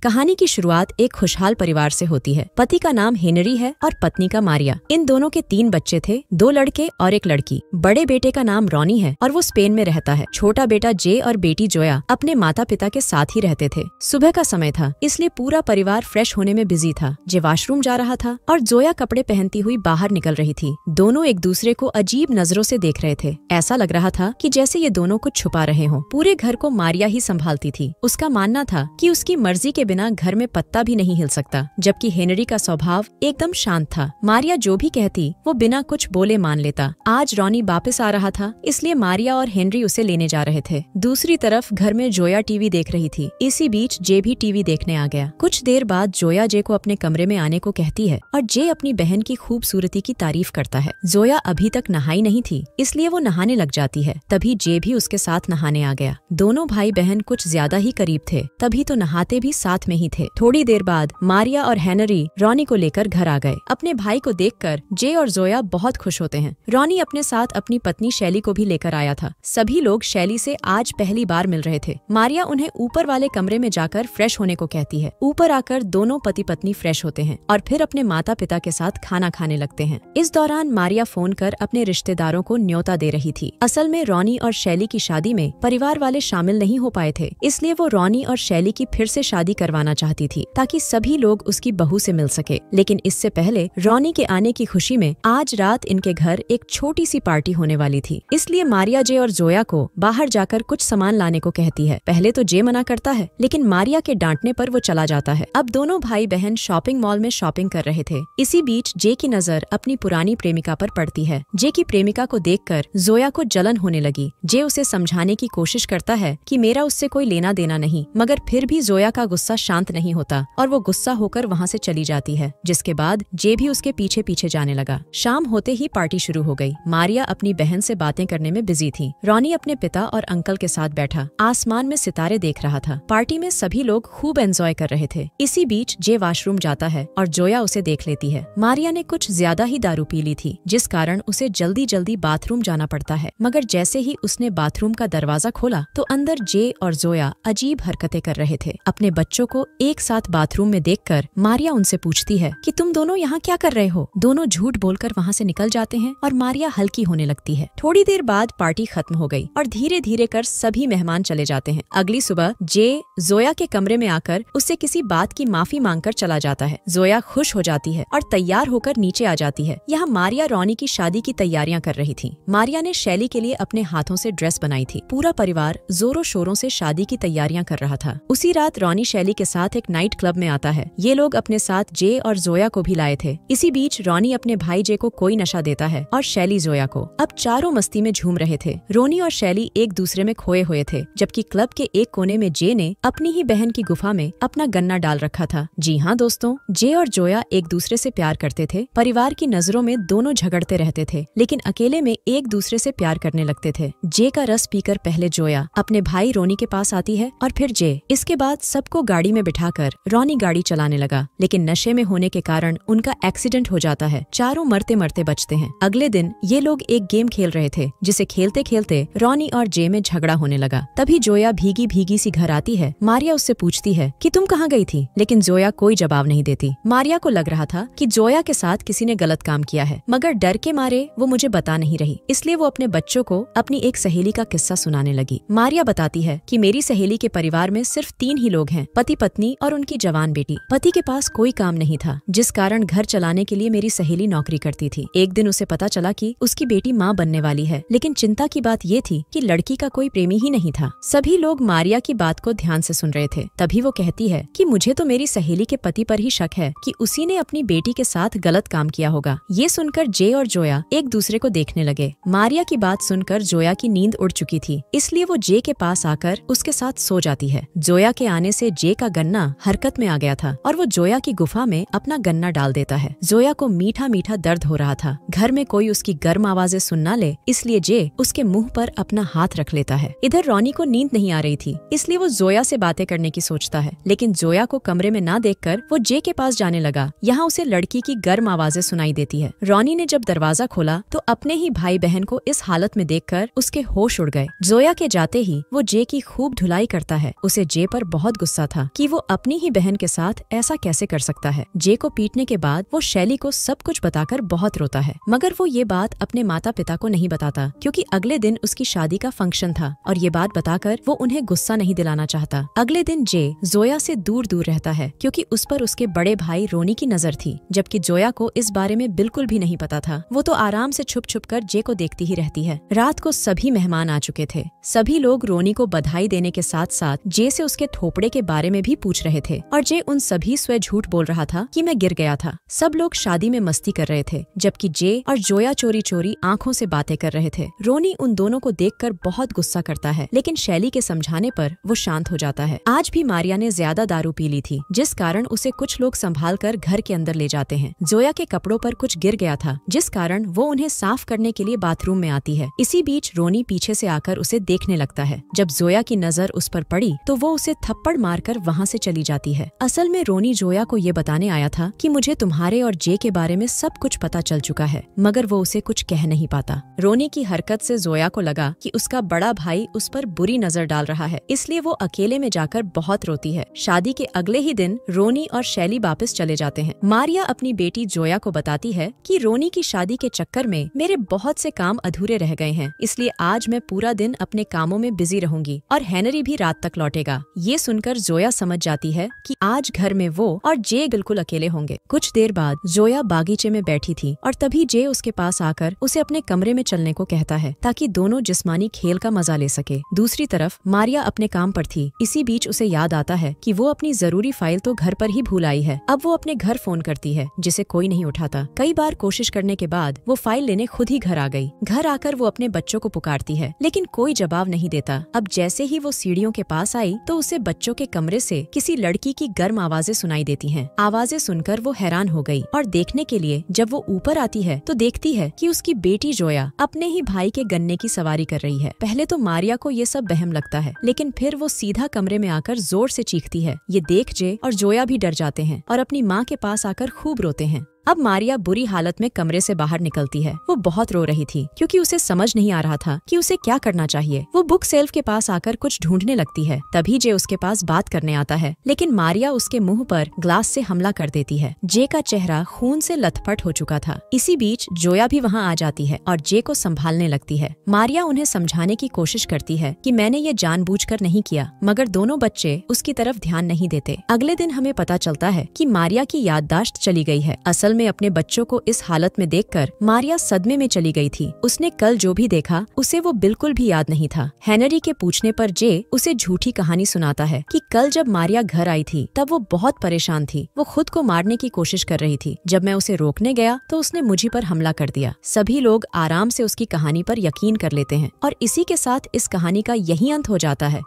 कहानी की शुरुआत एक खुशहाल परिवार से होती है। पति का नाम हेनरी है और पत्नी का मारिया। इन दोनों के 3 बच्चे थे, 2 लड़के और 1 लड़की। बड़े बेटे का नाम रॉनी है और वो स्पेन में रहता है। छोटा बेटा जे और बेटी जोया अपने माता पिता के साथ ही रहते थे। सुबह का समय था, इसलिए पूरा परिवार फ्रेश होने में बिजी था। जे वॉशरूम जा रहा था और जोया कपड़े पहनती हुई बाहर निकल रही थी। दोनों एक दूसरे को अजीब नजरों से देख रहे थे। ऐसा लग रहा था कि जैसे ये दोनों कुछ छुपा रहे हों। पूरे घर को मारिया ही संभालती थी। उसका मानना था कि उसकी मर्जी के बिना घर में पत्ता भी नहीं हिल सकता, जबकि हेनरी का स्वभाव एकदम शांत था। मारिया जो भी कहती वो बिना कुछ बोले मान लेता। आज रॉनी वापस आ रहा था, इसलिए मारिया और हेनरी उसे लेने जा रहे थे। दूसरी तरफ घर में जोया टीवी देख रही थी। इसी बीच जे भी टीवी देखने आ गया। कुछ देर बाद जोया जे को अपने कमरे में आने को कहती है और जे अपनी बहन की खूबसूरती की तारीफ करता है। जोया अभी तक नहाई नहीं थी, इसलिए वो नहाने लग जाती है। तभी जे भी उसके साथ नहाने आ गया। दोनों भाई बहन कुछ ज्यादा ही करीब थे, तभी तो नहाते भी साथ में ही थे। थोड़ी देर बाद मारिया और हेनरी रॉनी को लेकर घर आ गए। अपने भाई को देखकर जे और जोया बहुत खुश होते हैं। रॉनी अपने साथ अपनी पत्नी शैली को भी लेकर आया था। सभी लोग शैली से आज पहली बार मिल रहे थे। मारिया उन्हें ऊपर वाले कमरे में जाकर फ्रेश होने को कहती है। ऊपर आकर दोनों पति पत्नी फ्रेश होते हैं और फिर अपने माता पिता के साथ खाना खाने लगते हैं। इस दौरान मारिया फोन कर अपने रिश्तेदारों को न्योता दे रही थी। असल में रॉनी और शैली की शादी में परिवार वाले शामिल नहीं हो पाए थे, इसलिए वो रॉनी और शैली की फिर से शादी करवाना चाहती थी ताकि सभी लोग उसकी बहू से मिल सके। लेकिन इससे पहले रॉनी के आने की खुशी में आज रात इनके घर एक छोटी सी पार्टी होने वाली थी, इसलिए मारिया जे और जोया को बाहर जाकर कुछ सामान लाने को कहती है। पहले तो जे मना करता है, लेकिन मारिया के डांटने पर वो चला जाता है। अब दोनों भाई बहन शॉपिंग मॉल में शॉपिंग कर रहे थे। इसी बीच जे की नजर अपनी पुरानी प्रेमिका पर पड़ती है। जे की प्रेमिका को देखकर जोया को जलन होने लगी। जे उसे समझाने की कोशिश करता है कि मेरा उससे कोई लेना देना नहीं, मगर फिर भी जोया का गुस्सा शांत नहीं होता और वो गुस्सा होकर वहाँ से चली जाती है, जिसके बाद जे भी उसके पीछे पीछे जाने लगा। शाम होते ही पार्टी शुरू हो गई। मारिया अपनी बहन से बातें करने में बिजी थी। रॉनी अपने पिता और अंकल के साथ बैठा आसमान में सितारे देख रहा था। पार्टी में सभी लोग खूब एंजॉय कर रहे थे। इसी बीच जे वॉशरूम जाता है और जोया उसे देख लेती है। मारिया ने कुछ ज्यादा ही दारू पी ली थी, जिस कारण उसे जल्दी जल्दी बाथरूम जाना पड़ता है। मगर जैसे ही उसने बाथरूम का दरवाजा खोला तो अंदर जे और जोया अजीब हरकतें कर रहे थे। अपने बच्चों को एक साथ बाथरूम में देखकर मारिया उनसे पूछती है कि तुम दोनों यहाँ क्या कर रहे हो। दोनों झूठ बोलकर वहाँ से निकल जाते हैं और मारिया हल्की होने लगती है। थोड़ी देर बाद पार्टी खत्म हो गई और धीरे धीरे कर सभी मेहमान चले जाते हैं। अगली सुबह जे जोया के कमरे में आकर उससे किसी बात की माफी मांगकर चला जाता है। जोया खुश हो जाती है और तैयार होकर नीचे आ जाती है। यहाँ मारिया रॉनी की शादी की तैयारियां कर रही थी। मारिया ने शैली के लिए अपने हाथों से ड्रेस बनाई थी। पूरा परिवार जोरों शोरों से शादी की तैयारियां कर रहा था। उसी रात रॉनी शैली के साथ एक नाइट क्लब में आता है। ये लोग अपने साथ जे और जोया को भी लाए थे। इसी बीच रॉनी अपने भाई जे को कोई नशा देता है और शैली जोया को। अब चारों मस्ती में झूम रहे थे। रोनी और शैली एक दूसरे में खोए हुए थे, जबकि क्लब के एक कोने में जे ने अपनी ही बहन की गुफा में अपना गन्ना डाल रखा था। जी हाँ दोस्तों, जे और जोया एक दूसरे से प्यार करते थे। परिवार की नजरों में दोनों झगड़ते रहते थे, लेकिन अकेले में एक दूसरे से प्यार करने लगते थे। जे का रस पीकर पहले जोया अपने भाई रोनी के पास आती है और फिर जे। इसके बाद सबको गाड़ी में बिठाकर रॉनी गाड़ी चलाने लगा, लेकिन नशे में होने के कारण उनका एक्सीडेंट हो जाता है। चारों मरते मरते बचते हैं। अगले दिन ये लोग एक गेम खेल रहे थे, जिसे खेलते खेलते रॉनी और जे में झगड़ा होने लगा। तभी जोया भीगी भीगी सी घर आती है। मारिया उससे पूछती है कि तुम कहाँ गई थी, लेकिन जोया कोई जवाब नहीं देती। मारिया को लग रहा था कि जोया के साथ किसी ने गलत काम किया है, मगर डर के मारे वो मुझे बता नहीं रही, इसलिए वो अपने बच्चों को अपनी एक सहेली का किस्सा सुनाने लगी। मारिया बताती है कि मेरी सहेली के परिवार में सिर्फ 3 ही लोग हैं, पति पत्नी और उनकी जवान बेटी। पति के पास कोई काम नहीं था, जिस कारण घर चलाने के लिए मेरी सहेली नौकरी करती थी। एक दिन उसे पता चला कि उसकी बेटी माँ बनने वाली है, लेकिन चिंता की बात ये थी कि लड़की का कोई प्रेमी ही नहीं था। सभी लोग मारिया की बात को ध्यान से सुन रहे थे। तभी वो कहती है कि मुझे तो मेरी सहेली के पति पर ही शक है कि उसी ने अपनी बेटी के साथ गलत काम किया होगा। ये सुनकर जे और जोया एक दूसरे को देखने लगे। मारिया की बात सुनकर जोया की नींद उड़ चुकी थी, इसलिए वो जे के पास आकर उसके साथ सो जाती है। जोया के आने से जे का गन्ना हरकत में आ गया था और वो जोया की गुफा में अपना गन्ना डाल देता है। जोया को मीठा मीठा दर्द हो रहा था। घर में कोई उसकी गर्म आवाजें सुन ना ले, इसलिए जे उसके मुंह पर अपना हाथ रख लेता है। इधर रॉनी को नींद नहीं आ रही थी, इसलिए वो जोया से बातें करने की सोचता है, लेकिन जोया को कमरे में ना देखकर वो जे के पास जाने लगा। यहाँ उसे लड़की की गर्म आवाजें सुनाई देती है। रॉनी ने जब दरवाजा खोला तो अपने ही भाई बहन को इस हालत में देखकर उसके होश उड़ गए। जोया के जाते ही वो जे की खूब धुलाई करता है। उसे जे पर बहुत गुस्सा था, कि वो अपनी ही बहन के साथ ऐसा कैसे कर सकता है। जे को पीटने के बाद वो शैली को सब कुछ बताकर बहुत रोता है, मगर वो ये बात अपने माता पिता को नहीं बताता क्योंकि अगले दिन उसकी शादी का फंक्शन था और ये बात बताकर वो उन्हें गुस्सा नहीं दिलाना चाहता। अगले दिन जे जोया से दूर दूर रहता है क्योंकि उस पर उसके बड़े भाई रोनी की नजर थी, जबकि जोया को इस बारे में बिल्कुल भी नहीं पता था। वो तो आराम से छुप छुप कर जे को देखती ही रहती है। रात को सभी मेहमान आ चुके थे। सभी लोग रोनी को बधाई देने के साथ साथ जे से उसके थोपड़े के बारे में भी पूछ रहे थे और जे उन सभी से झूठ बोल रहा था कि मैं गिर गया था। सब लोग शादी में मस्ती कर रहे थे, जबकि जे और जोया चोरी चोरी आंखों से बातें कर रहे थे। रोनी उन दोनों को देखकर बहुत गुस्सा करता है, लेकिन शैली के समझाने पर वो शांत हो जाता है। आज भी मारिया ने ज्यादा दारू पी ली थी, जिस कारण उसे कुछ लोग संभाल कर घर के अंदर ले जाते हैं। जोया के कपड़ों पर कुछ गिर गया था, जिस कारण वो उन्हें साफ करने के लिए बाथरूम में आती है। इसी बीच रोनी पीछे से आकर उसे देखने लगता है। जब जोया की नजर उस पर पड़ी तो वो उसे थप्पड़ मारकर वहाँ से चली जाती है। असल में रोनी जोया को ये बताने आया था कि मुझे तुम्हारे और जे के बारे में सब कुछ पता चल चुका है, मगर वो उसे कुछ कह नहीं पाता। रोनी की हरकत से जोया को लगा कि उसका बड़ा भाई उस पर बुरी नजर डाल रहा है, इसलिए वो अकेले में जाकर बहुत रोती है। शादी के अगले ही दिन रोनी और शैली वापस चले जाते हैं। मारिया अपनी बेटी जोया को बताती है कि रोनी की शादी के चक्कर में मेरे बहुत से काम अधूरे रह गए हैं, इसलिए आज मैं पूरा दिन अपने कामों में बिजी रहूंगी और हेनरी भी रात तक लौटेगा। ये सुनकर जोया समझ जाती है कि आज घर में वो और जे बिल्कुल अकेले होंगे। कुछ देर बाद जोया बागीचे में बैठी थी और तभी जे उसके पास आकर उसे अपने कमरे में चलने को कहता है ताकि दोनों जिस्मानी खेल का मजा ले सके। दूसरी तरफ मारिया अपने काम पर थी। इसी बीच उसे याद आता है कि वो अपनी जरूरी फाइल तो घर पर ही भूल आई है। अब वो अपने घर फोन करती है, जिसे कोई नहीं उठाता। कई बार कोशिश करने के बाद वो फाइल लेने खुद ही घर आ गई। घर आकर वो अपने बच्चों को पुकारती है, लेकिन कोई जवाब नहीं देता। अब जैसे ही वो सीढ़ियों के पास आई तो उसे बच्चों के कमरे से किसी लड़की की गर्म आवाजें सुनाई देती हैं। आवाजें सुनकर वो हैरान हो गई और देखने के लिए जब वो ऊपर आती है तो देखती है कि उसकी बेटी जोया अपने ही भाई के गन्ने की सवारी कर रही है। पहले तो मारिया को ये सब वहम लगता है, लेकिन फिर वो सीधा कमरे में आकर जोर से चीखती है। ये देख जे और जोया भी डर जाते हैं और अपनी माँ के पास आकर खूब रोते हैं। अब मारिया बुरी हालत में कमरे से बाहर निकलती है। वो बहुत रो रही थी क्योंकि उसे समझ नहीं आ रहा था कि उसे क्या करना चाहिए। वो बुक सेल्फ के पास आकर कुछ ढूंढने लगती है। तभी जे उसके पास बात करने आता है, लेकिन मारिया उसके मुंह पर ग्लास से हमला कर देती है। जे का चेहरा खून से लथपथ हो चुका था। इसी बीच जोया भी वहाँ आ जाती है और जे को संभालने लगती है। मारिया उन्हें समझाने की कोशिश करती है कि मैंने ये जानबूझकर नहीं किया, मगर दोनों बच्चे उसकी तरफ ध्यान नहीं देते। अगले दिन हमें पता चलता है कि मारिया की याददाश्त चली गई है। असल में अपने बच्चों को इस हालत में देखकर मारिया सदमे में चली गई थी। उसने कल जो भी देखा उसे वो बिल्कुल भी याद नहीं था। हेनरी के पूछने पर जे उसे झूठी कहानी सुनाता है कि कल जब मारिया घर आई थी तब वो बहुत परेशान थी। वो खुद को मारने की कोशिश कर रही थी। जब मैं उसे रोकने गया तो उसने मुझे पर हमला कर दिया। सभी लोग आराम से उसकी कहानी पर यकीन कर लेते हैं और इसी के साथ इस कहानी का यही अंत हो जाता है।